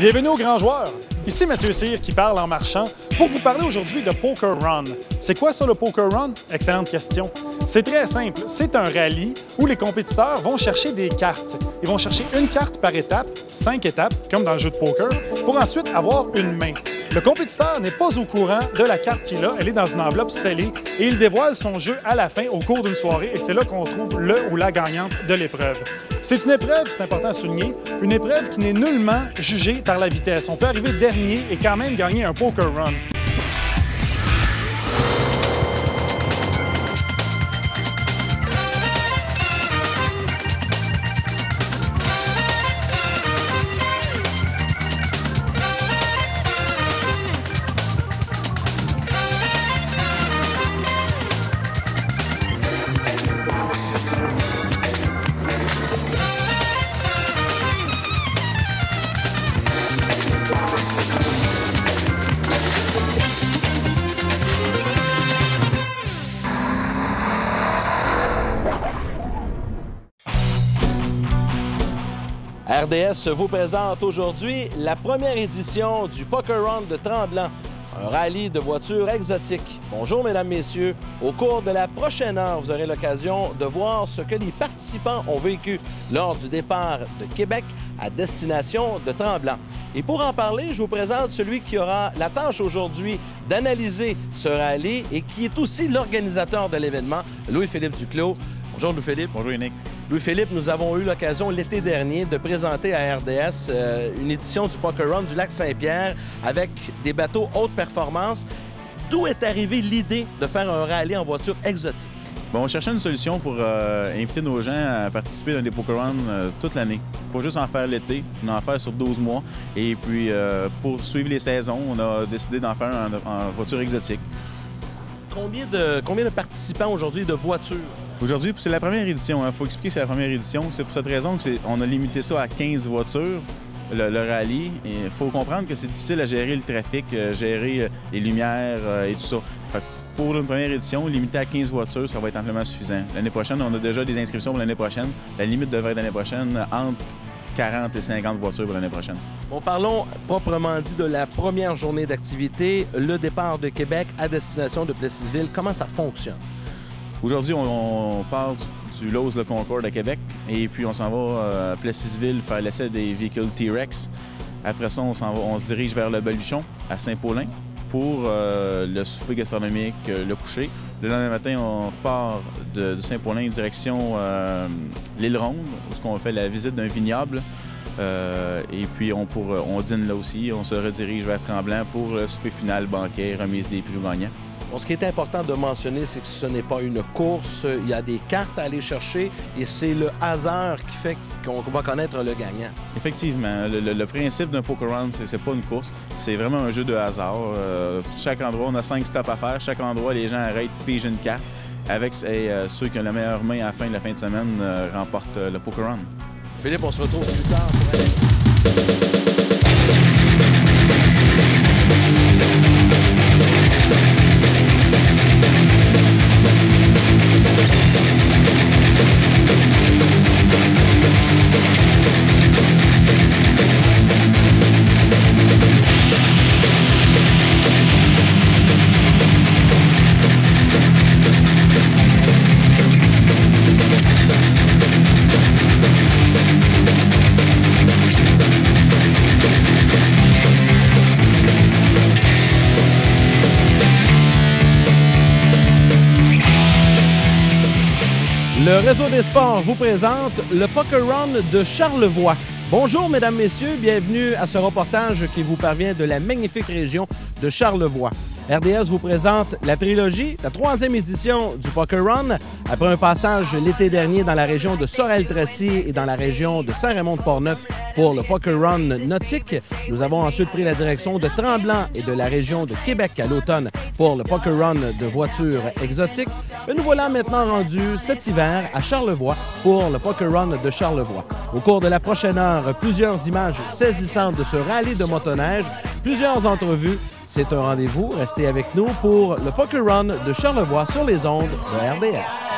Bienvenue aux grands joueurs. Ici Mathieu Cyr qui parle en marchant pour vous parler aujourd'hui de Poker Run. C'est quoi ça le Poker Run? Excellente question. C'est très simple. C'est un rallye où les compétiteurs vont chercher des cartes. Ils vont chercher une carte par étape, 5 étapes, comme dans le jeu de poker, pour ensuite avoir une main. Le compétiteur n'est pas au courant de la carte qu'il a. Elle est dans une enveloppe scellée et il dévoile son jeu à la fin au cours d'une soirée et c'est là qu'on trouve le ou la gagnante de l'épreuve. C'est une épreuve, c'est important à souligner, une épreuve qui n'est nullement jugée par la vitesse. On peut arriver dernier et quand même gagner un Poker Run. RDS vous présente aujourd'hui la première édition du Poker Run de Tremblant, un rallye de voitures exotiques. Bonjour mesdames, messieurs. Au cours de la prochaine heure, vous aurez l'occasion de voir ce que les participants ont vécu lors du départ de Québec à destination de Tremblant. Et pour en parler, je vous présente celui qui aura la tâche aujourd'hui d'analyser ce rallye et qui est aussi l'organisateur de l'événement, Louis-Philippe Duclos. Bonjour Louis-Philippe. Bonjour Yannick. Louis-Philippe, nous avons eu l'occasion l'été dernier de présenter à RDS une édition du Poker Run du Lac-Saint-Pierre avec des bateaux haute performance. D'où est arrivée l'idée de faire un rallye en voiture exotique? Bon, on cherchait une solution pour inviter nos gens à participer dans des Poker Run toute l'année. Pas juste en faire l'été, mais en faire sur 12 mois. Et puis, pour suivre les saisons, on a décidé d'en faire en voiture exotique. Combien de participants aujourd'hui de voitures? Aujourd'hui, c'est la première édition. Il faut expliquer que c'est la première édition. C'est pour cette raison qu'on a limité ça à 15 voitures, le rallye. Il faut comprendre que c'est difficile à gérer le trafic, gérer les lumières et tout ça. Fait que pour une première édition, limité à 15 voitures, ça va être amplement suffisant. L'année prochaine, on a déjà des inscriptions pour l'année prochaine. La limite devrait être l'année prochaine entre 40 et 50 voitures pour l'année prochaine. Bon, parlons proprement dit de la première journée d'activité, le départ de Québec à destination de Plessisville. Comment ça fonctionne? Aujourd'hui, on part du Lowe's Le Concorde à Québec et puis on s'en va à Plessisville faire l'essai des véhicules T-Rex. Après ça, on se dirige vers le Baluchon à Saint-Paulin pour le souper gastronomique, le coucher. Le lendemain matin, on repart de Saint-Paulin direction l'île Ronde où on fait la visite d'un vignoble. Et puis on dîne là aussi. On se redirige vers Tremblant pour le souper final, banquet, remise des prix aux gagnants. Bon, ce qui est important de mentionner, c'est que ce n'est pas une course. Il y a des cartes à aller chercher et c'est le hasard qui fait qu'on va connaître le gagnant. Effectivement. Le principe d'un Poker Run, c'est pas une course. C'est vraiment un jeu de hasard. Chaque endroit, on a 5 stops à faire. Chaque endroit, les gens arrêtent, pigent une carte. Avec ceux qui ont la meilleure main à la fin de la fin de semaine remportent le Poker Run. Philippe, on se retrouve plus tard pour aller... Le Réseau des sports vous présente le Poker Run de Charlevoix. Bonjour mesdames, messieurs, bienvenue à ce reportage qui vous parvient de la magnifique région de Charlevoix. RDS vous présente la trilogie, la 3e édition du Poker Run. Après un passage l'été dernier dans la région de Sorel-Tracy et dans la région de Saint-Raymond-de-Portneuf pour le Poker Run nautique, nous avons ensuite pris la direction de Tremblant et de la région de Québec à l'automne pour le Poker Run de voitures exotiques. Et nous voilà maintenant rendus cet hiver à Charlevoix pour le Poker Run de Charlevoix. Au cours de la prochaine heure, plusieurs images saisissantes de ce rallye de motoneige, plusieurs entrevues. C'est un rendez-vous. Restez avec nous pour le Poker Run de Charlevoix sur les ondes de RDS.